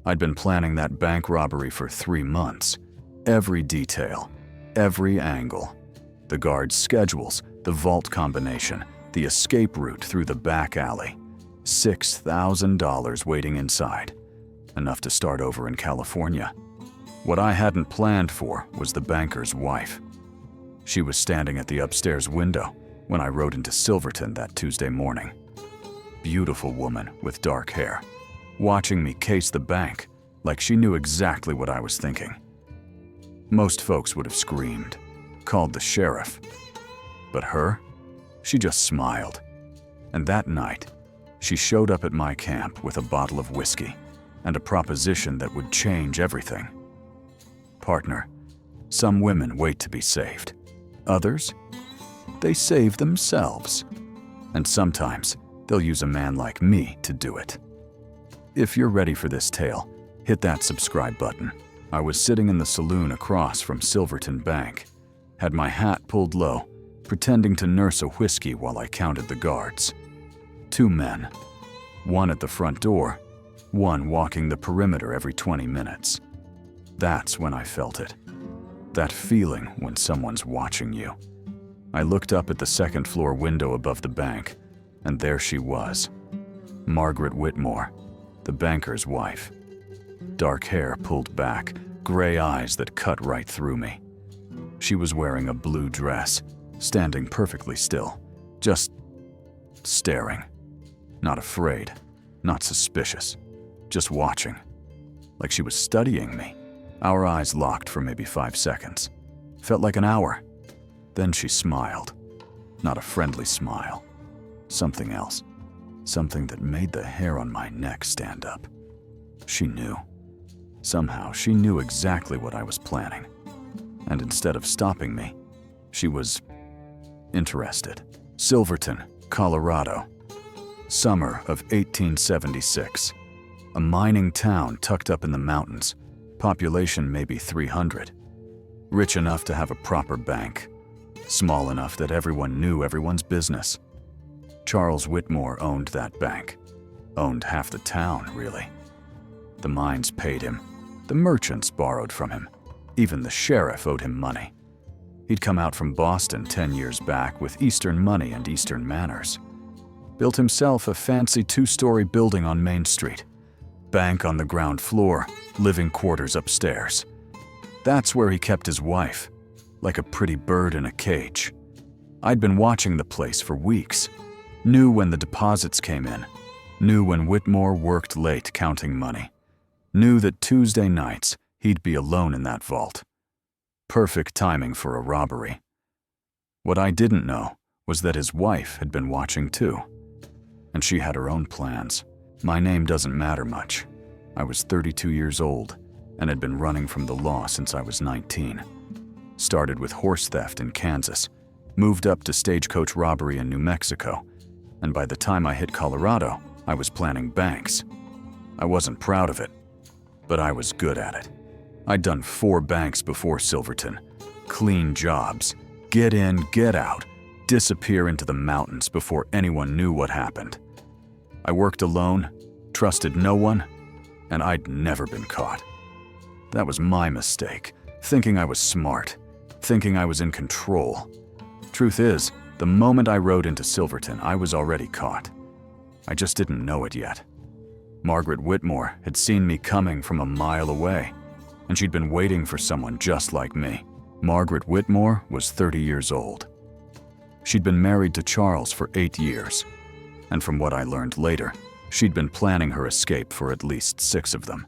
I'd been planning that bank robbery for 3 months. Every detail, every angle. The guards' schedules, the vault combination, the escape route through the back alley. $6,000 waiting inside. Enough to start over in California. What I hadn't planned for was the banker's wife. She was standing at the upstairs window when I rode into Silverton that Tuesday morning. Beautiful woman with dark hair, watching me case the bank like she knew exactly what I was thinking. Most folks would have screamed, called the sheriff. But her, she just smiled. And that night, she showed up at my camp with a bottle of whiskey and a proposition that would change everything. Partner, some women wait to be saved. Others, they save themselves. And sometimes, they'll use a man like me to do it. If you're ready for this tale, hit that subscribe button. I was sitting in the saloon across from Silverton Bank, had my hat pulled low, pretending to nurse a whiskey while I counted the guards. 2 men, one at the front door, one walking the perimeter every 20 minutes. That's when I felt it. That feeling when someone's watching you. I looked up at the second-floor window above the bank, and there she was. Margaret Whitmore, the banker's wife. Dark hair pulled back, gray eyes that cut right through me. She was wearing a blue dress, standing perfectly still, just staring. Not afraid, not suspicious, just watching. Like she was studying me. Our eyes locked for maybe 5 seconds. Felt like an hour. Then she smiled. Not a friendly smile. Something else. Something that made the hair on my neck stand up. She knew. Somehow, she knew exactly what I was planning. And instead of stopping me, she was interested. Silverton, Colorado. Summer of 1876. A mining town tucked up in the mountains. Population maybe 300. Rich enough to have a proper bank. Small enough that everyone knew everyone's business. Charles Whitmore owned that bank. Owned half the town, really. The mines paid him. The merchants borrowed from him. Even the sheriff owed him money. He'd come out from Boston 10 years back with Eastern money and Eastern manners. Built himself a fancy 2-story building on Main Street. Bank on the ground floor, living quarters upstairs. That's where he kept his wife, like a pretty bird in a cage. I'd been watching the place for weeks. Knew when the deposits came in. Knew when Whitmore worked late counting money. Knew that Tuesday nights he'd be alone in that vault. Perfect timing for a robbery. What I didn't know was that his wife had been watching too. And she had her own plans. My name doesn't matter much. I was 32 years old and had been running from the law since I was 19. Started with horse theft in Kansas, moved up to stagecoach robbery in New Mexico, and by the time I hit Colorado, I was planning banks. I wasn't proud of it, but I was good at it. I'd done 4 banks before Silverton. Clean jobs. Get in, get out. Disappear into the mountains before anyone knew what happened. I worked alone, trusted no one, and I'd never been caught. That was my mistake, thinking I was smart, thinking I was in control. Truth is, the moment I rode into Silverton, I was already caught. I just didn't know it yet. Margaret Whitmore had seen me coming from a mile away, and she'd been waiting for someone just like me. Margaret Whitmore was 30 years old. She'd been married to Charles for 8 years, and from what I learned later, she'd been planning her escape for at least 6 of them.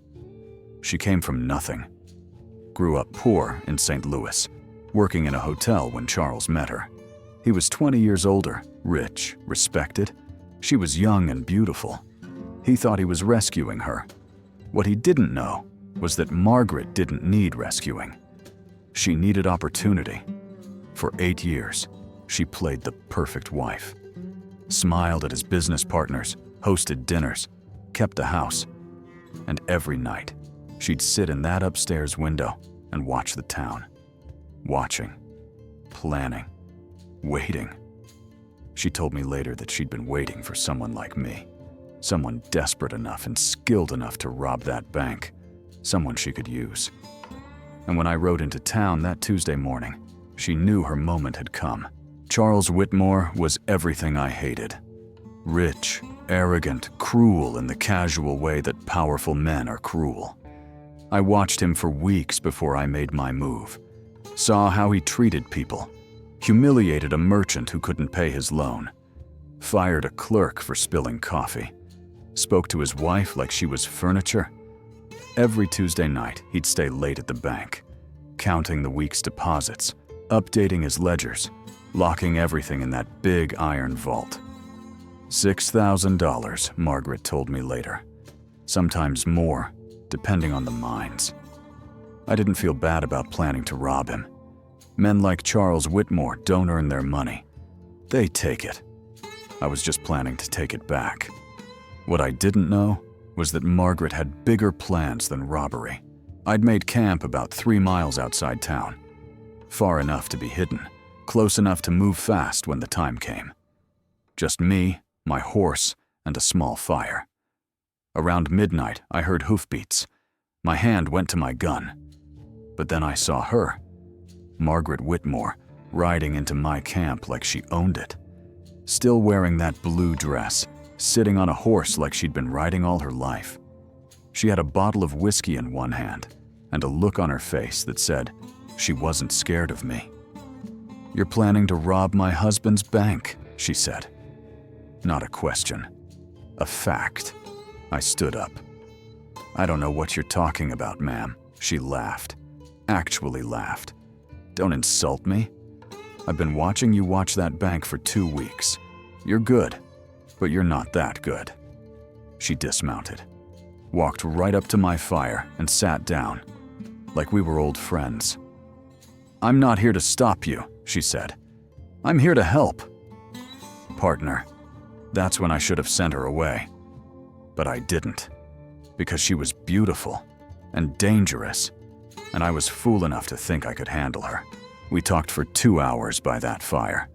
She came from nothing. Grew up poor in St. Louis, working in a hotel when Charles met her. He was 20 years older, rich, respected. She was young and beautiful. He thought he was rescuing her. What he didn't know was that Margaret didn't need rescuing. She needed opportunity. For 8 years, she played the perfect wife. Smiled at his business partners, hosted dinners, kept the house. And every night, she'd sit in that upstairs window and watch the town. Watching, planning, waiting. She told me later that she'd been waiting for someone like me. Someone desperate enough and skilled enough to rob that bank. Someone she could use. And when I rode into town that Tuesday morning, she knew her moment had come. Charles Whitmore was everything I hated. Rich, arrogant, cruel in the casual way that powerful men are cruel. I watched him for weeks before I made my move. Saw how he treated people. Humiliated a merchant who couldn't pay his loan. Fired a clerk for spilling coffee. Spoke to his wife like she was furniture. Every Tuesday night, he'd stay late at the bank, counting the week's deposits, updating his ledgers, locking everything in that big iron vault. $6,000, Margaret told me later. Sometimes more, depending on the mines. I didn't feel bad about planning to rob him. Men like Charles Whitmore don't earn their money. They take it. I was just planning to take it back. What I didn't know was that Margaret had bigger plans than robbery. I'd made camp about 3 miles outside town. Far enough to be hidden, close enough to move fast when the time came. Just me, my horse, and a small fire. Around midnight, I heard hoofbeats. My hand went to my gun. But then I saw her, Margaret Whitmore, riding into my camp like she owned it. Still wearing that blue dress, sitting on a horse like she'd been riding all her life. She had a bottle of whiskey in one hand and a look on her face that said she wasn't scared of me. "You're planning to rob my husband's bank," she said. Not a question. A fact. I stood up. "I don't know what you're talking about, ma'am," she laughed. Actually laughed. "Don't insult me. I've been watching you watch that bank for 2 weeks. You're good, but you're not that good." She dismounted, walked right up to my fire and sat down, like we were old friends. "I'm not here to stop you," she said. "I'm here to help." Partner, that's when I should have sent her away. But I didn't, because she was beautiful and dangerous, and I was fool enough to think I could handle her. We talked for 2 hours by that fire.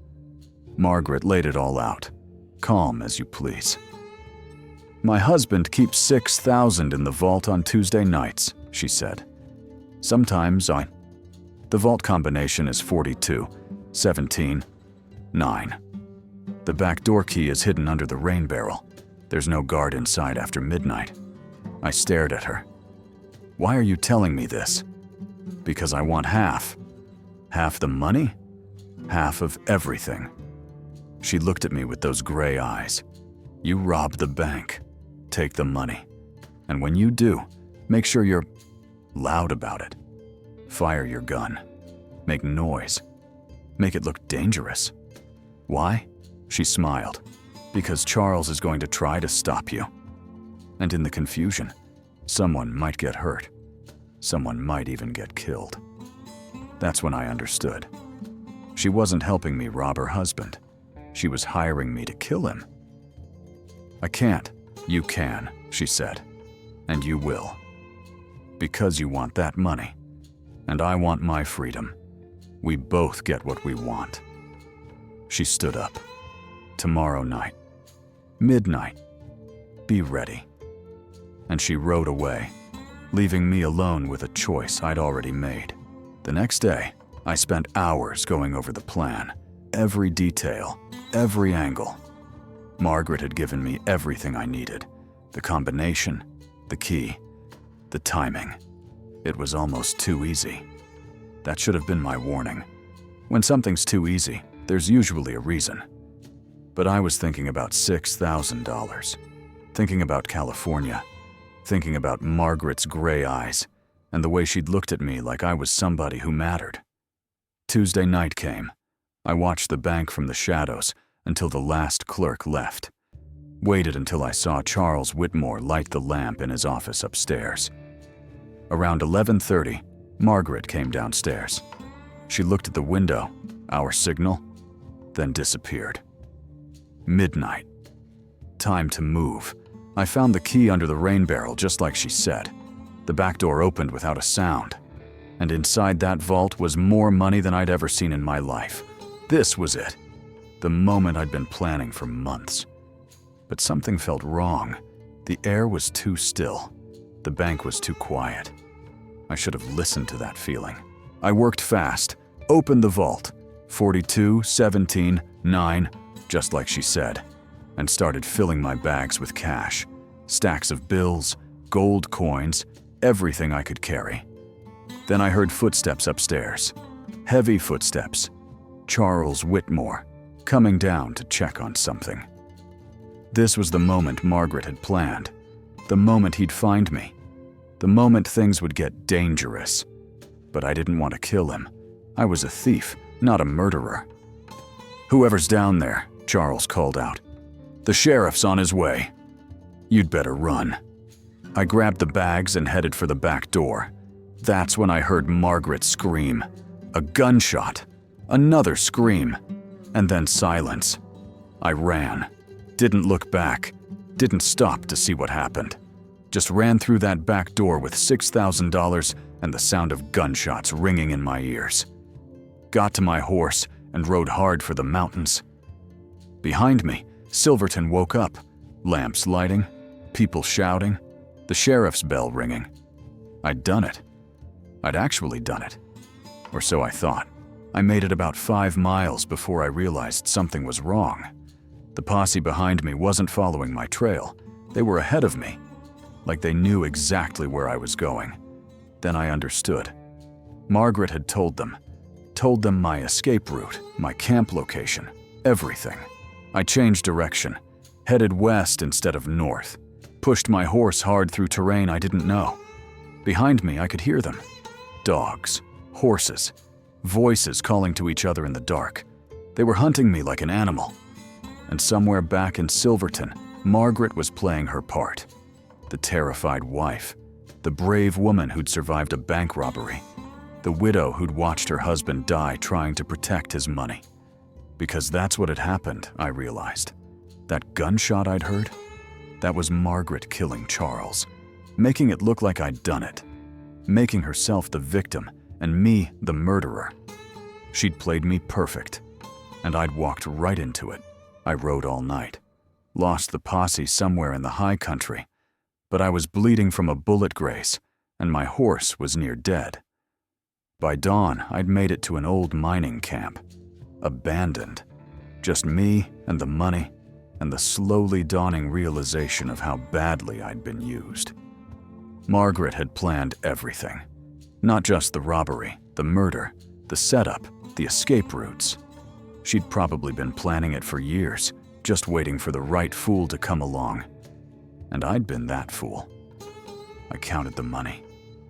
Margaret laid it all out, calm as you please. "My husband keeps $6,000 in the vault on Tuesday nights," she said. "Sometimes The vault combination is 42, 17, 9. The back door key is hidden under the rain barrel. There's no guard inside after midnight." I stared at her. "Why are you telling me this?" "Because I want half. Half the money? Half of everything." She looked at me with those gray eyes. "You rob the bank. Take the money. And when you do, make sure you're loud about it. Fire your gun. Make noise. Make it look dangerous. Why?" She smiled. "Because Charles is going to try to stop you. And in the confusion, someone might get hurt. Someone might even get killed." That's when I understood. She wasn't helping me rob her husband. She was hiring me to kill him. "I can't. You can," she said. "And you will. Because you want that money. And I want my freedom. We both get what we want." She stood up. "Tomorrow night. Midnight. Be ready." And she rode away, leaving me alone with a choice I'd already made. The next day, I spent hours going over the plan, every detail, every angle. Margaret had given me everything I needed, the combination, the key, the timing. It was almost too easy. That should have been my warning. When something's too easy, there's usually a reason. But I was thinking about $6,000, thinking about California, thinking about Margaret's gray eyes, and the way she'd looked at me like I was somebody who mattered. Tuesday night came. I watched the bank from the shadows until the last clerk left. Waited until I saw Charles Whitmore light the lamp in his office upstairs. Around 11:30, Margaret came downstairs. She looked at the window, our signal, then disappeared. Midnight. Time to move. I found the key under the rain barrel just like she said. The back door opened without a sound. And inside that vault was more money than I'd ever seen in my life. This was it. The moment I'd been planning for months. But something felt wrong. The air was too still. The bank was too quiet. I should have listened to that feeling. I worked fast, opened the vault, 42, 17, 9, just like she said, and started filling my bags with cash, stacks of bills, gold coins, everything I could carry. Then I heard footsteps upstairs, heavy footsteps. Charles Whitmore, coming down to check on something. This was the moment Margaret had planned, the moment he'd find me, the moment things would get dangerous. But I didn't want to kill him. I was a thief, not a murderer. "Whoever's down there," Charles called out. "The sheriff's on his way. You'd better run." I grabbed the bags and headed for the back door. That's when I heard Margaret scream. A gunshot. Another scream. And then silence. I ran. Didn't look back. Didn't stop to see what happened. Just ran through that back door with $6,000 and the sound of gunshots ringing in my ears. Got to my horse and rode hard for the mountains. Behind me, Silverton woke up. Lamps lighting, people shouting, the sheriff's bell ringing. I'd done it. I'd actually done it. Or so I thought. I made it about 5 miles before I realized something was wrong. The posse behind me wasn't following my trail. They were ahead of me, like they knew exactly where I was going. Then I understood. Margaret had told them my escape route, my camp location, everything. I changed direction, headed west instead of north, pushed my horse hard through terrain I didn't know. Behind me, I could hear them. Dogs, horses, voices calling to each other in the dark. They were hunting me like an animal. And somewhere back in Silverton, Margaret was playing her part. The terrified wife, the brave woman who'd survived a bank robbery, the widow who'd watched her husband die trying to protect his money. Because that's what had happened, I realized. That gunshot I'd heard, that was Margaret killing Charles, making it look like I'd done it, making herself the victim and me the murderer. She'd played me perfect, and I'd walked right into it. I rode all night, lost the posse somewhere in the high country, but I was bleeding from a bullet graze, and my horse was near dead. By dawn, I'd made it to an old mining camp, abandoned. Just me and the money, and the slowly dawning realization of how badly I'd been used. Margaret had planned everything. Not just the robbery, the murder, the setup, the escape routes. She'd probably been planning it for years, just waiting for the right fool to come along. And I'd been that fool. I counted the money.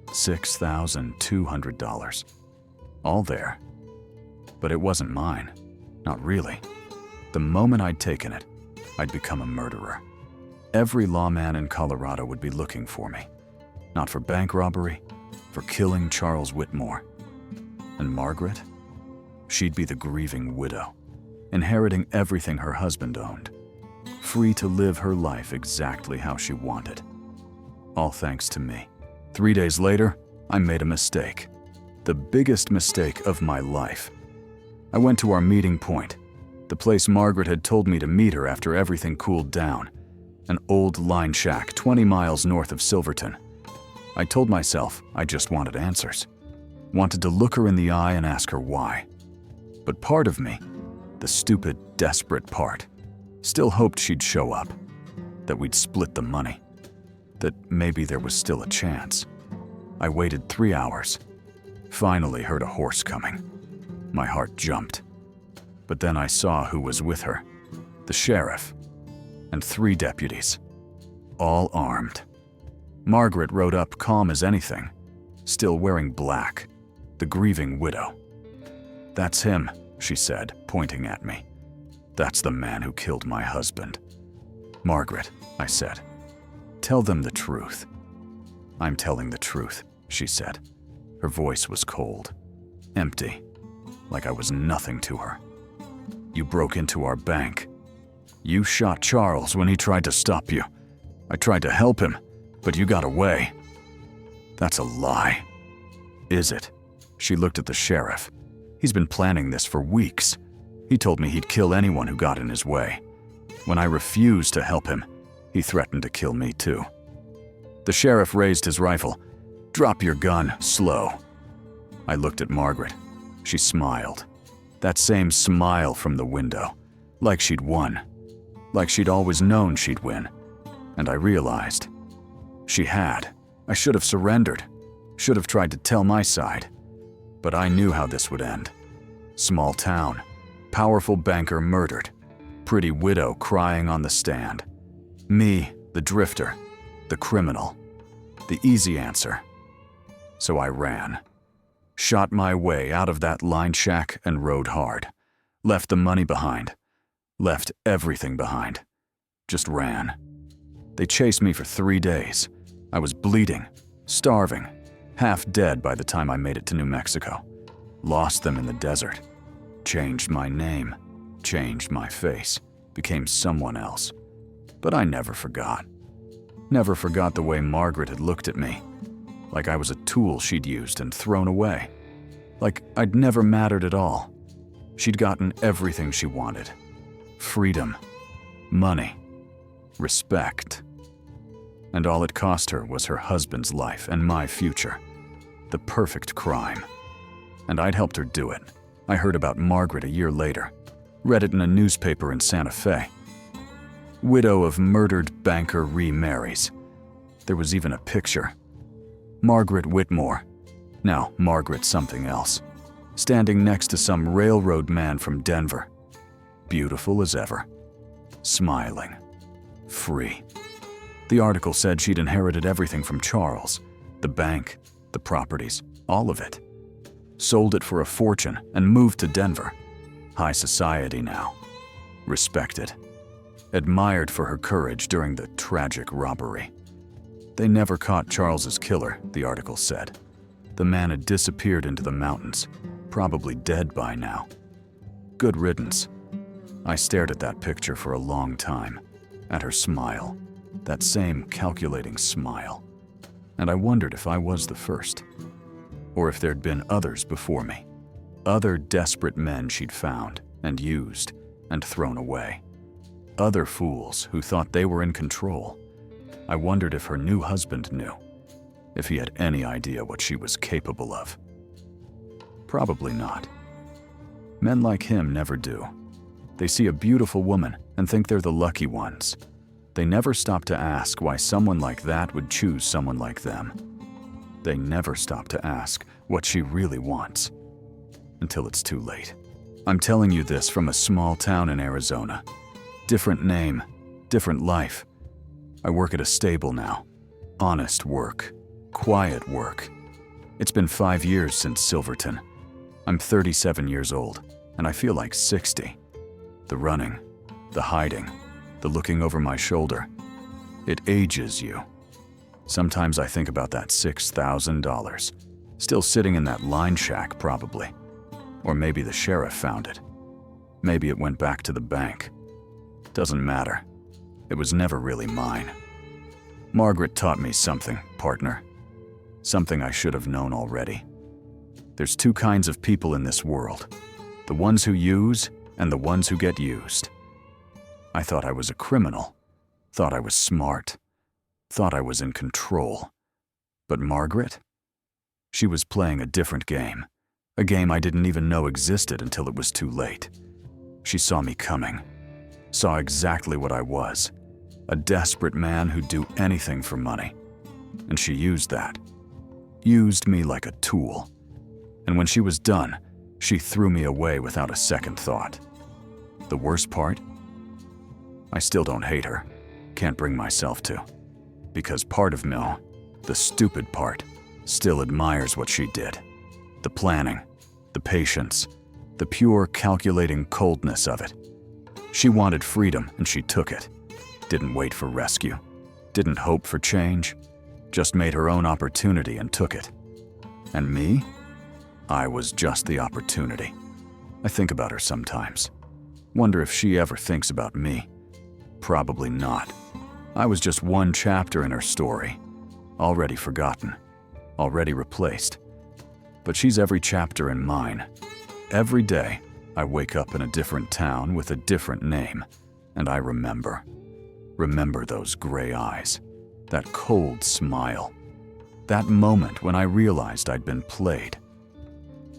$6,200. All there. But it wasn't mine. Not really. The moment I'd taken it, I'd become a murderer. Every lawman in Colorado would be looking for me. Not for bank robbery, for killing Charles Whitmore. And Margaret? She'd be the grieving widow, inheriting everything her husband owned, free to live her life exactly how she wanted. All thanks to me. 3 days later, I made a mistake. The biggest mistake of my life. I went to our meeting point, the place Margaret had told me to meet her after everything cooled down, an old line shack 20 miles north of Silverton. I told myself I just wanted answers. Wanted to look her in the eye and ask her why. But part of me, the stupid, desperate part, still hoped she'd show up, that we'd split the money, that maybe there was still a chance. I waited 3 hours, finally heard a horse coming. My heart jumped. But then I saw who was with her, the sheriff, and 3 deputies, all armed. Margaret rode up calm as anything, still wearing black, the grieving widow. "That's him," she said, pointing at me. "That's the man who killed my husband." "Margaret," I said, "tell them the truth." "I'm telling the truth," she said. Her voice was cold, empty, like I was nothing to her. "You broke into our bank. You shot Charles when he tried to stop you. I tried to help him, but you got away." "That's a lie." "Is it?" She looked at the sheriff. "He's been planning this for weeks. He told me he'd kill anyone who got in his way. When I refused to help him, he threatened to kill me too. The sheriff raised his rifle. "Drop your gun, slow." I looked at Margaret. She smiled. That same smile from the window, like she'd won, like she'd always known she'd win. And I realized she had. I should have surrendered, should have tried to tell my side. But I knew how this would end. Small town, powerful banker murdered, pretty widow crying on the stand. Me, the drifter, the criminal, the easy answer. So I ran. Shot my way out of that line shack and rode hard. Left the money behind. Left everything behind. Just ran. They chased me for 3 days. I was bleeding, starving, half dead by the time I made it to New Mexico. Lost them in the desert. Changed my name. Changed my face. Became someone else. But I never forgot. Never forgot the way Margaret had looked at me. Like I was a tool she'd used and thrown away. Like I'd never mattered at all. She'd gotten everything she wanted. Freedom. Money. Respect. And all it cost her was her husband's life and my future. The perfect crime. And I'd helped her do it. I heard about Margaret a year later. Read it in a newspaper in Santa Fe. Widow of murdered banker remarries. There was even a picture. Margaret Whitmore, now Margaret something else, standing next to some railroad man from Denver. Beautiful as ever. Smiling. Free. The article said she'd inherited everything from Charles. The bank, the properties, all of it. Sold it for a fortune and moved to Denver. High society now. Respected. Admired for her courage during the tragic robbery. They never caught Charles's killer, the article said. The man had disappeared into the mountains, probably dead by now. Good riddance. I stared at that picture for a long time, at her smile, that same calculating smile. And I wondered if I was the first, or if there'd been others before me. Other desperate men she'd found and used and thrown away. Other fools who thought they were in control. I wondered if her new husband knew, if he had any idea what she was capable of. Probably not. Men like him never do. They see a beautiful woman and think they're the lucky ones. They never stop to ask why someone like that would choose someone like them. They never stop to ask what she really wants, until it's too late. I'm telling you this from a small town in Arizona. Different name, different life. I work at a stable now. Honest work. Quiet work. It's been 5 years since Silverton. I'm 37 years old, and I feel like 60. The running, the hiding, the looking over my shoulder. It ages you. Sometimes I think about that $6,000. Still sitting in that line shack, probably. Or maybe the sheriff found it. Maybe it went back to the bank. Doesn't matter. It was never really mine. Margaret taught me something, partner. Something I should have known already. There's 2 kinds of people in this world. The ones who use and the ones who get used. I thought I was a criminal. Thought I was smart. Thought I was in control. But Margaret? She was playing a different game. A game I didn't even know existed until it was too late. She saw me coming. Saw exactly what I was. A desperate man who'd do anything for money. And she used that. Used me like a tool. And when she was done, she threw me away without a second thought. The worst part? I still don't hate her. Can't bring myself to. Because part of me, the stupid part, still admires what she did. The planning, the patience, the pure calculating coldness of it. She wanted freedom and she took it. Didn't wait for rescue. Didn't hope for change. Just made her own opportunity and took it. And me? I was just the opportunity. I think about her sometimes. Wonder if she ever thinks about me. Probably not. I was just one chapter in her story. Already forgotten. Already replaced. But she's every chapter in mine. Every day, I wake up in a different town with a different name. And I remember those gray eyes, that cold smile, that moment when I realized I'd been played.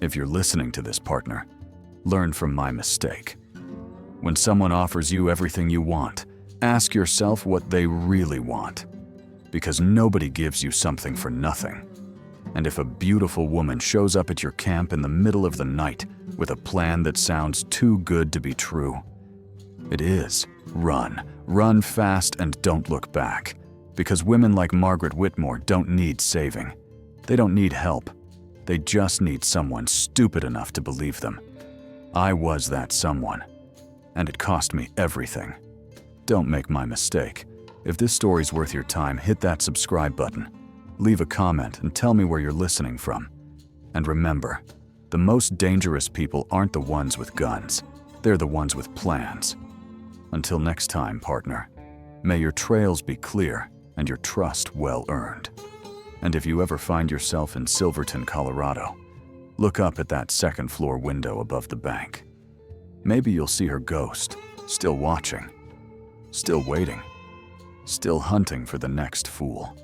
If you're listening to this, partner, learn from my mistake. When someone offers you everything you want, ask yourself what they really want, because nobody gives you something for nothing. And if a beautiful woman shows up at your camp in the middle of the night with a plan that sounds too good to be true, it is. Run fast and don't look back, because women like Margaret Whitmore don't need saving. They don't need help. They just need someone stupid enough to believe them. I was that someone, and it cost me everything. Don't make my mistake. If this story's worth your time, hit that subscribe button. Leave a comment and tell me where you're listening from. And remember, the most dangerous people aren't the ones with guns. They're the ones with plans. Until next time, partner, may your trails be clear and your trust well earned. And if you ever find yourself in Silverton, Colorado, look up at that second-floor window above the bank. Maybe you'll see her ghost, still watching, still waiting, still hunting for the next fool.